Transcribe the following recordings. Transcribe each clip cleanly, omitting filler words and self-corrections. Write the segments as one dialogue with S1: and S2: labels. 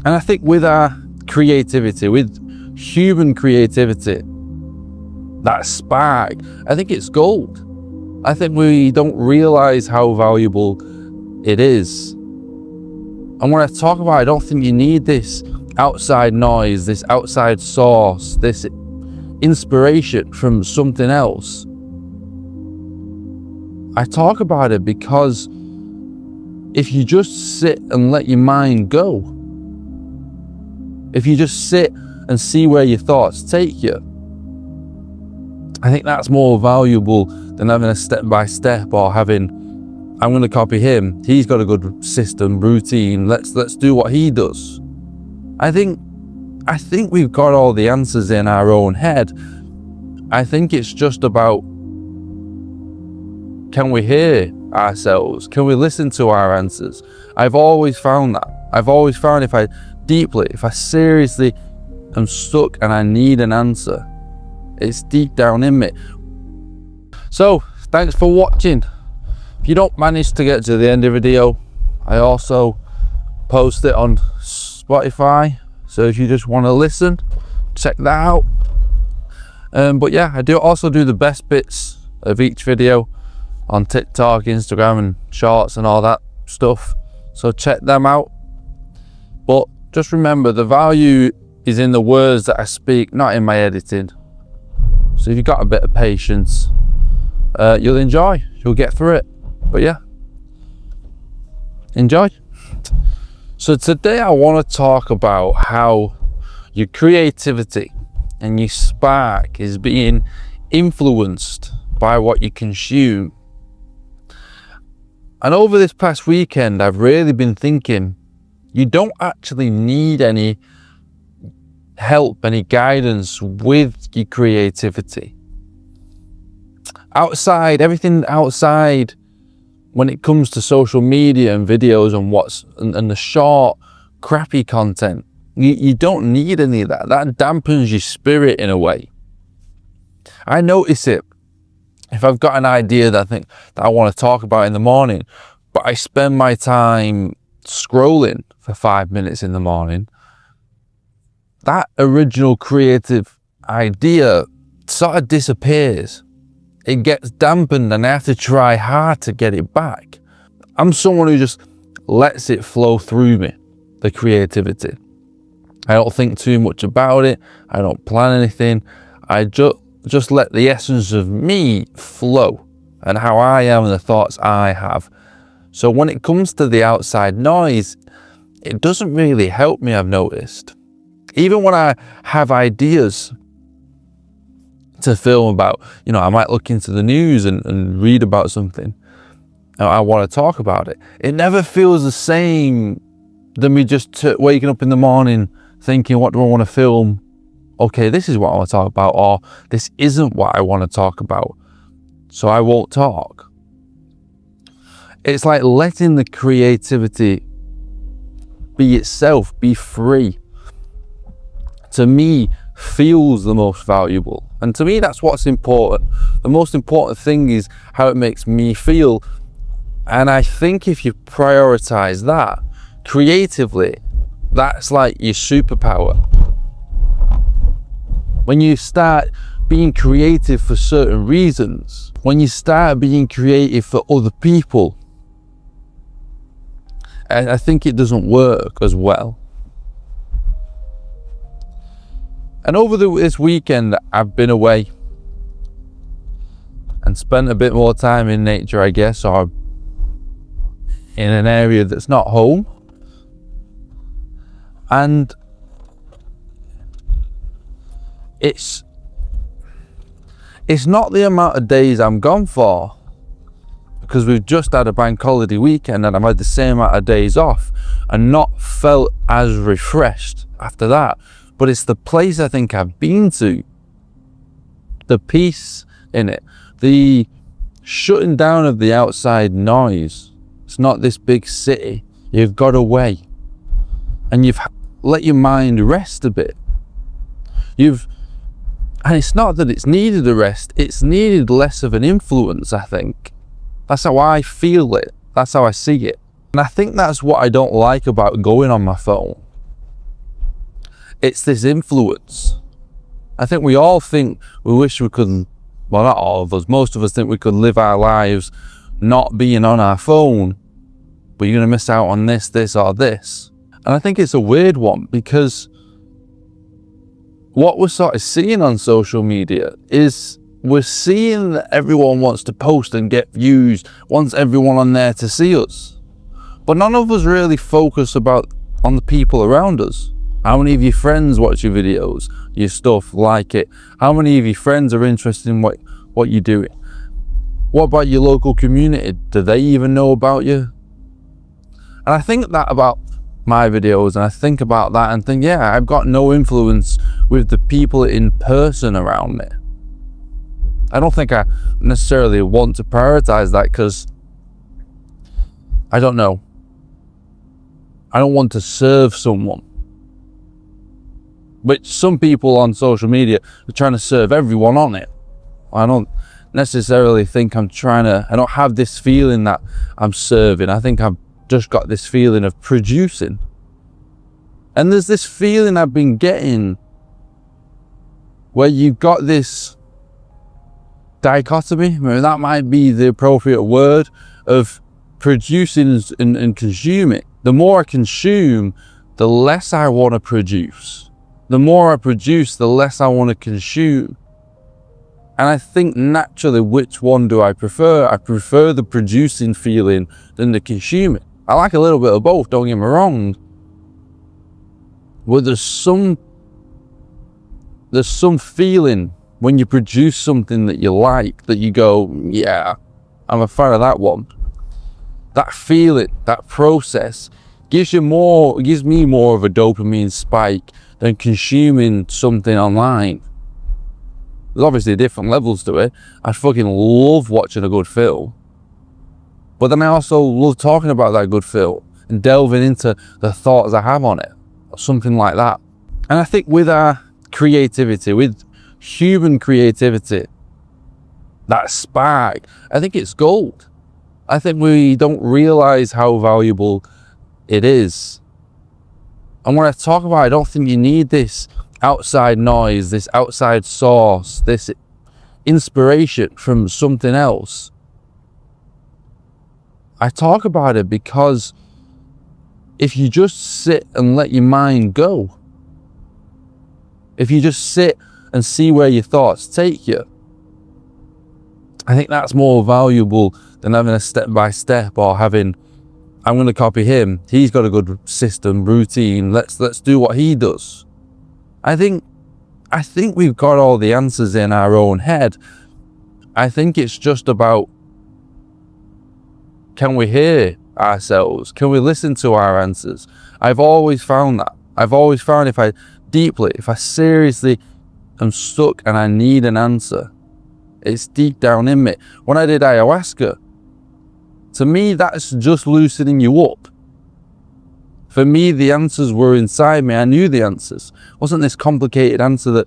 S1: And I think with our creativity, with human creativity, that spark, I think it's gold. I think we don't realize how valuable it is. And when I talk about it, I don't think you need this outside noise, this outside source, this inspiration from something else. I talk about it because if you just sit and let your mind go, if you just sit and see where your thoughts take you, I think that's more valuable than having a step-by-step or having, I'm going to copy him, he's got a good system, routine, let's do what he does. I think we've got all the answers in our own head. I think it's just about, can we hear ourselves? Can we listen to our answers? I've always found that. I've always found if I seriously am stuck and I need an answer, it's deep down in me. So, thanks for watching. If you don't manage to get to the end of the video, I also post it on Spotify. So if you just want to listen, check that out. But yeah, I also do the best bits of each video on TikTok, Instagram and shorts and all that stuff. So check them out. But just remember, the value is in the words that I speak, not in my editing. So if you've got a bit of patience, you'll get through it. But yeah, enjoy. So today I want to talk about how your creativity and your spark is being influenced by what you consume. And over this past weekend, I've really been thinking, you don't actually need any help, any guidance with your creativity. Everything outside, when it comes to social media and videos and the short, crappy content, you don't need any of that. That dampens your spirit in a way. I notice it if I've got an idea that I think that I want to talk about in the morning, but I spend my time scrolling for 5 minutes in the morning, that original creative idea sort of disappears. It gets dampened and I have to try hard to get it back. I'm someone who just lets it flow through me, the creativity. I don't think too much about it. I don't plan anything. I just let the essence of me flow and how I am and the thoughts I have. So when it comes to the outside noise, it doesn't really help me, I've noticed. Even when I have ideas to film about, I might look into the news and read about something. I want to talk about it. It never feels the same than me just waking up in the morning thinking, what do I want to film? Okay, this is what I want to talk about, or this isn't what I want to talk about, so I won't talk. It's like letting the creativity be itself, be free. To me, feels the most valuable. And to me, that's what's important. The most important thing is how it makes me feel. And I think if you prioritize that creatively, that's like your superpower. When you start being creative for certain reasons, when you start being creative for other people, I think it doesn't work as well. And over this weekend, I've been away and spent a bit more time in nature, I guess, or in an area that's not home. And it's not the amount of days I'm gone for, because we've just had a bank holiday weekend and I've had the same amount of days off and not felt as refreshed after that. But it's the place I think I've been to, the peace in it, the shutting down of the outside noise. It's not this big city. You've got away and you've let your mind rest a bit. And it's not that it's needed a rest, it's needed less of an influence, I think. That's how I feel it. That's how I see it. And I think that's what I don't like about going on my phone. it's this influence. I think we all think we wish we could, well, not all of us, most of us think we could live our lives not being on our phone, but you're going to miss out on this, this, or this. And I think it's a weird one, because what we're sort of seeing on social media is we're seeing that everyone wants to post and get views, wants everyone on there to see us. But none of us really focus on the people around us. How many of your friends watch your videos, your stuff, like it? How many of your friends are interested in what you're doing? What about your local community? Do they even know about you? And I think that about my videos, and I think about that and think, yeah, I've got no influence with the people in person around me. I don't think I necessarily want to prioritize that, because I don't know. I don't want to serve someone. But some people on social media are trying to serve everyone on it. I don't necessarily think I don't have this feeling that I'm serving. I think I've just got this feeling of producing. And there's this feeling I've been getting where you've got this dichotomy, maybe that might be the appropriate word, of producing and consuming. The more I consume, the less I want to produce. The more I produce, the less I want to consume. And I think naturally, which one do I prefer? I prefer the producing feeling than the consuming. I like a little bit of both, don't get me wrong. But there's some feeling when you produce something that you like, that you go, yeah, I'm a fan of that one. That feeling, that process gives me more of a dopamine spike than consuming something online. There's obviously different levels to it. I fucking love watching a good film. But then I also love talking about that good film and delving into the thoughts I have on it, or something like that. And I think with our creativity, with human creativity, that spark, I think it's gold. I think we don't realize how valuable it is. And when I talk about it, I don't think you need this outside noise, this outside source, this inspiration from something else. I talk about it because if you just sit and let your mind go, if you just sit and see where your thoughts take you, I think that's more valuable than having a step-by-step, or having, I'm going to copy him, he's got a good system, routine, let's do what he does. I think we've got all the answers in our own head. I think it's just about, can we hear ourselves? Can we listen to our answers? I've always found that. I've always found if I seriously am stuck and I need an answer, it's deep down in me. When I did ayahuasca, to me, that's just loosening you up. For me, the answers were inside me. I knew the answers. It wasn't this complicated answer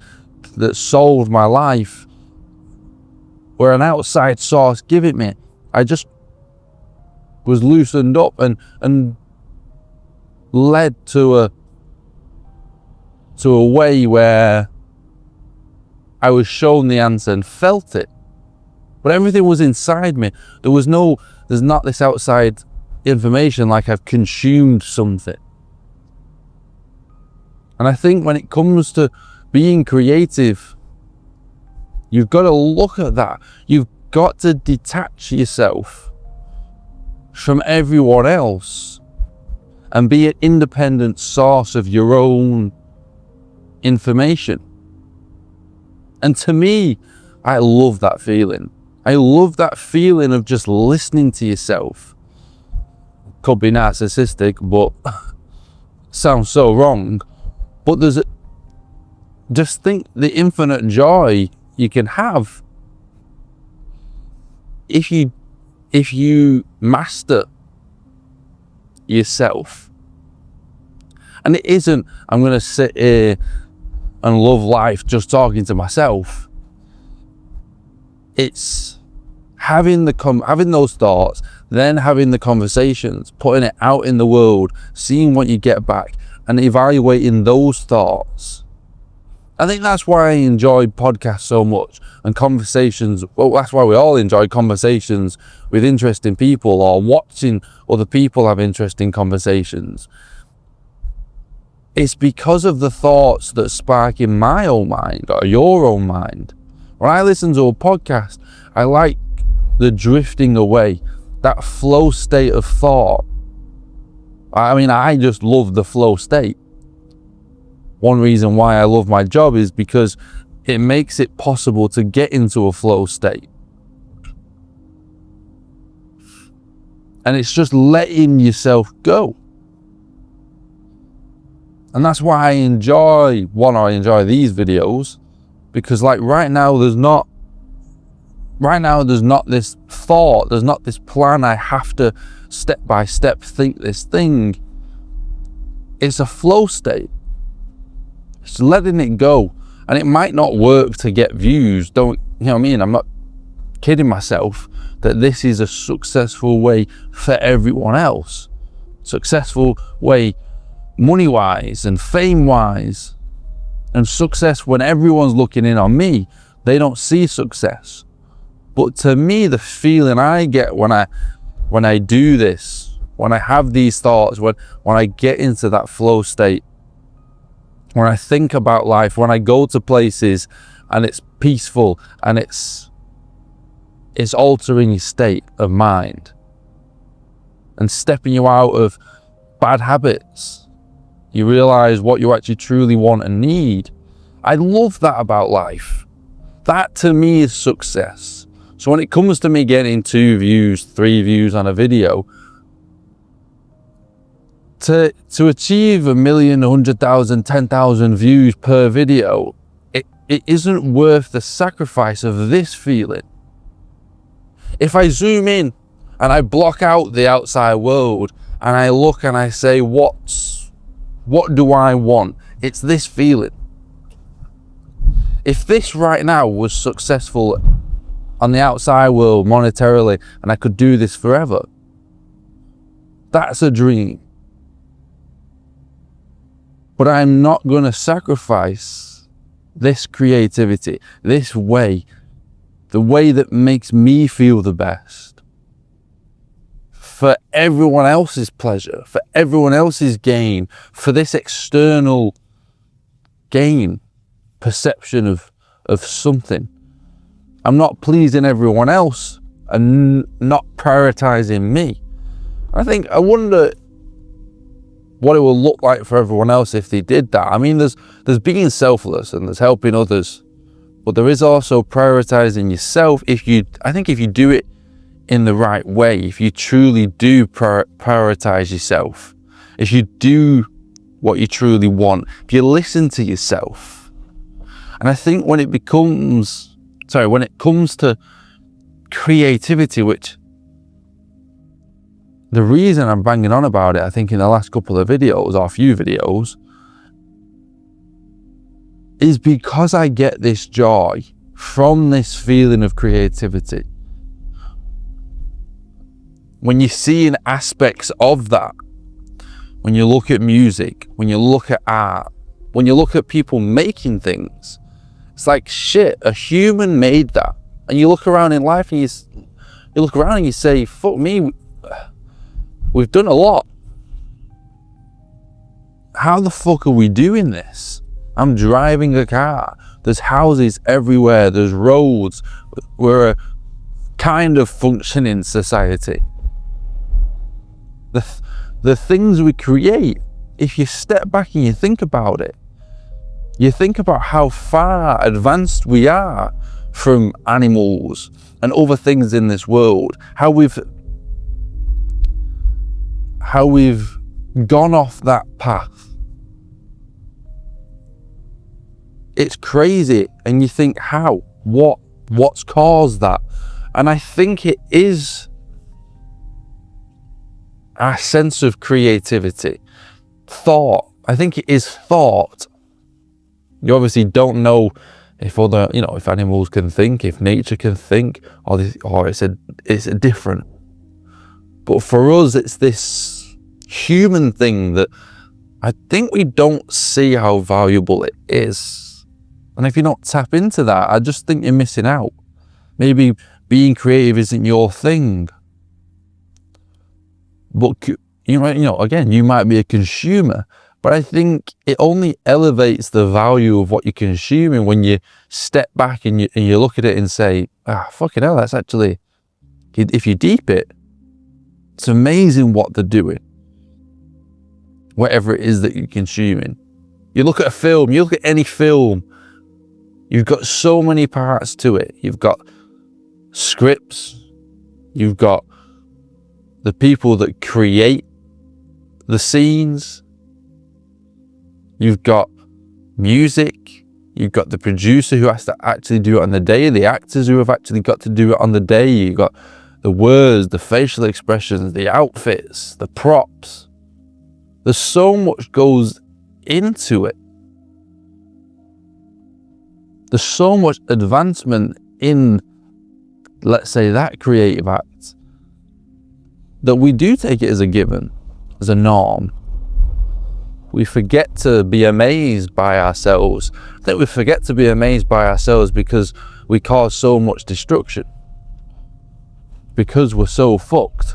S1: that solved my life, where an outside source gave it me. I just was loosened up and led to a way where I was shown the answer and felt it. But everything was inside me. There's not this outside information like I've consumed something. And I think when it comes to being creative, you've got to look at that. You've got to detach yourself from everyone else and be an independent source of your own information. And to me, I love that feeling. I love that feeling of just listening to yourself. Could be narcissistic, but sounds so wrong. But just think the infinite joy you can have if you master yourself. And it isn't, I'm going to sit here and love life just talking to myself. It's having those thoughts, then having the conversations, putting it out in the world, seeing what you get back, and evaluating those thoughts. I think that's why I enjoy podcasts so much and conversations. Well, that's why we all enjoy conversations with interesting people, or watching other people have interesting conversations. It's because of the thoughts that spark in my own mind or your own mind. When I listen to a podcast, I like the drifting away, that flow state of thought. I mean, I just love the flow state. One reason why I love my job is because it makes it possible to get into a flow state. And it's just letting yourself go. And that's why I enjoy these videos, because like right now there's not this thought, there's not this plan. I have to step by step think this thing. It's a flow state. It's letting it go. And it might not work to get views. You know what I mean? I'm not kidding myself that this is a successful way for everyone else. Successful way money-wise and fame-wise. And success, when everyone's looking in on me, they don't see success. But to me, the feeling I get when I do this, when I have these thoughts, when I get into that flow state, when I think about life, when I go to places and it's peaceful and it's altering your state of mind and stepping you out of bad habits. You realize what you actually truly want and need. I love that about life. That to me is success. So when it comes to me getting 2 views, 3 views on a video, to achieve 1 million, 100,000, 10,000 views per video, it isn't worth the sacrifice of this feeling. If I zoom in and I block out the outside world and I look and I say, what do I want? It's this feeling. If this right now was successful on the outside world monetarily and I could do this forever, that's a dream. But I'm not going to sacrifice this creativity, this way, the way that makes me feel the best, for everyone else's pleasure, for everyone else's gain, for this external gain, perception of something. I'm not pleasing everyone else and not prioritizing me. I wonder what it will look like for everyone else if they did that. I mean, there's being selfless and there's helping others, but there is also prioritizing yourself. I think if you do it in the right way, if you truly do prioritize yourself, if you do what you truly want, if you listen to yourself. And I think when it comes to creativity, which the reason I'm banging on about it, I think in the last couple of videos, or a few videos, is because I get this joy from this feeling of creativity. When you're seeing aspects of that, when you look at music, when you look at art, when you look at people making things, it's like, shit, a human made that. And you look around in life and you look around and you say, fuck me, we've done a lot. How the fuck are we doing this? I'm driving a car. There's houses everywhere. There's roads. We're a kind of functioning society. The things we create, if you step back and you think about it, you think about how far advanced we are from animals and other things in this world, how we've gone off that path. It's crazy, and you think, how? What's caused that? And I think it is our sense of creativity, thought. I think it is thought. You obviously don't know if if animals can think, if nature can think, or it's a different. But for us, it's this human thing that I think we don't see how valuable it is. And if you don't tap into that, I just think you're missing out. Maybe being creative isn't your thing. But, again, you might be a consumer, but I think it only elevates the value of what you're consuming when you step back and you look at it and say, fucking hell, that's actually, if you deep it, it's amazing what they're doing. Whatever it is that you're consuming. You look at a film, you look at any film, you've got so many parts to it. You've got scripts, you've got the people that create the scenes, you've got music, you've got the producer who has to actually do it on the day, the actors who have actually got to do it on the day, you've got the words, the facial expressions, the outfits, the props. There's so much goes into it. There's so much advancement in, let's say, that creative act, that we do take it as a given, as a norm. We forget to be amazed by ourselves. I think we forget to be amazed by ourselves because we cause so much destruction. Because we're so fucked.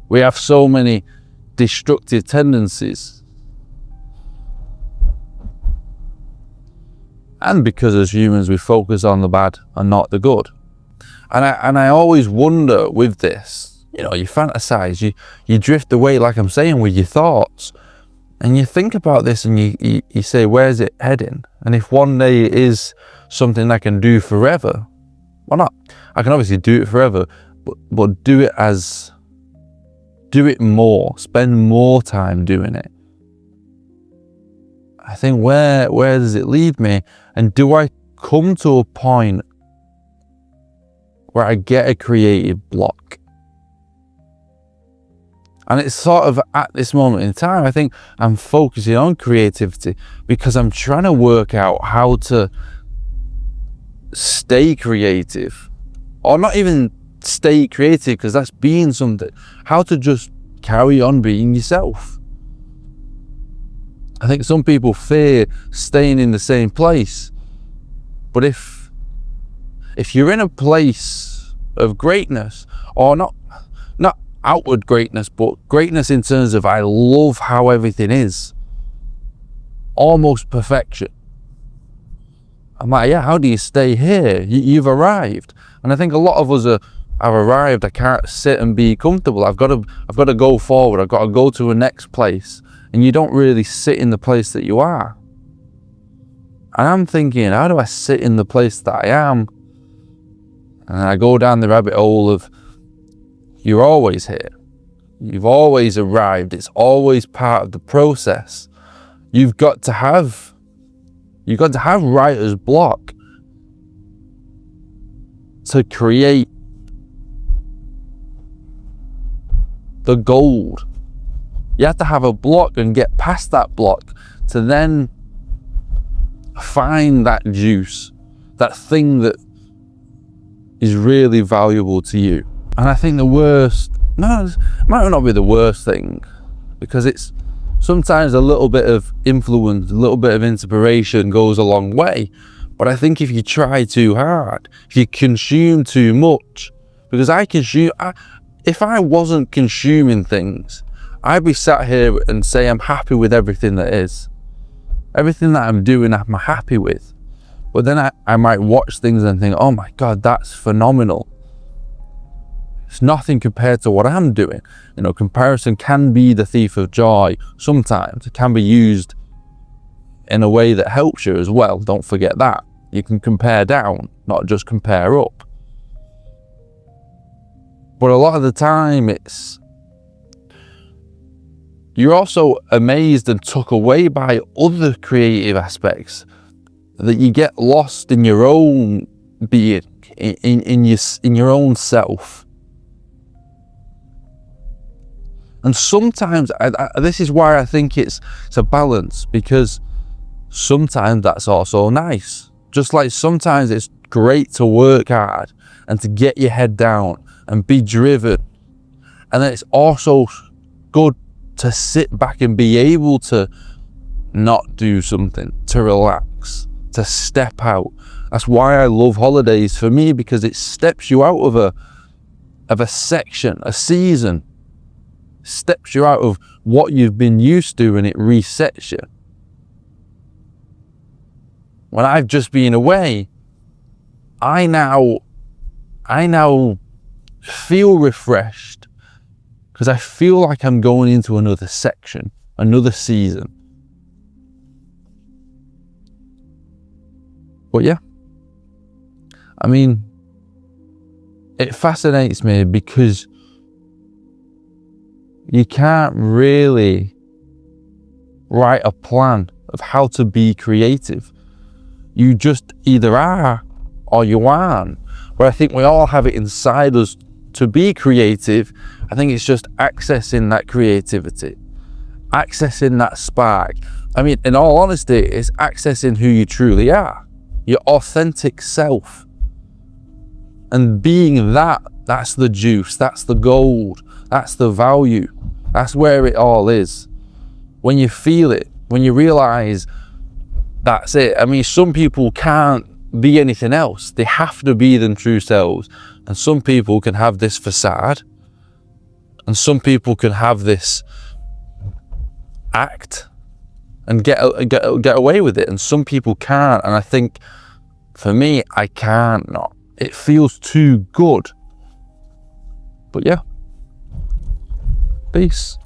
S1: We have so many destructive tendencies. And because as humans we focus on the bad and not the good. And I always wonder with this, you fantasize, you drift away, like I'm saying, with your thoughts. And you think about this and you say, where's it heading? And if one day it is something I can do forever, why not? I can obviously do it forever, but do it more, spend more time doing it. I think where does it lead me? And do I come to a point where I get a creative block? And it's sort of at this moment in time, I think I'm focusing on creativity because I'm trying to work out how to stay creative, or not even stay creative because that's being something, how to just carry on being yourself. I think some people fear staying in the same place, but if you're in a place of greatness, or not outward greatness, but greatness in terms of I love how everything is, almost perfection, I'm like, yeah, how do you stay here? You've arrived. And I think a lot of us have arrived. I can't sit and be comfortable. I've got to go forward. I've got to go to a next place. And you don't really sit in the place that you are. And I'm thinking, how do I sit in the place that I am? And I go down the rabbit hole of, you're always here. You've always arrived. It's always part of the process. You've got to have writer's block to create the gold. You have to have a block and get past that block to then find that juice, that thing that is really valuable to you. And I think it might not be the worst thing, because it's sometimes a little bit of influence, a little bit of inspiration goes a long way. But I think if you try too hard, if you consume too much, because if I wasn't consuming things, I'd be sat here and say I'm happy with everything that is. Everything that I'm doing, I'm happy with. But then I might watch things and think, oh my God, that's phenomenal. It's nothing compared to what I'm doing. Comparison can be the thief of joy. Sometimes it can be used in a way that helps you as well. Don't forget that. You can compare down, not just compare up. But a lot of the time you're also amazed and took away by other creative aspects, that you get lost in your own being, in your own self. And sometimes, this is why I think it's a balance, because sometimes that's also nice. Just like sometimes it's great to work hard and to get your head down and be driven. And then it's also good to sit back and be able to not do something, to relax, to step out. That's why I love holidays for me, because it steps you out of a section, a season, steps you out of what you've been used to, and it resets you. When I've just been away, I now feel refreshed, because I feel like I'm going into another section, another season. But yeah, I mean, it fascinates me because you can't really write a plan of how to be creative. You just either are or you aren't. But I think we all have it inside us to be creative. I think it's just accessing that creativity, accessing that spark. I mean, in all honesty, it's accessing who you truly are, your authentic self. And being that, that's the juice, that's the gold, that's the value, that's where it all is. When you feel it, when you realize that's it. I mean, some people can't be anything else. They have to be their true selves. And some people can have this facade, and some people can have this act and get away with it, and some people can't. And I think for me, I can't not. It feels too good. But yeah, peace.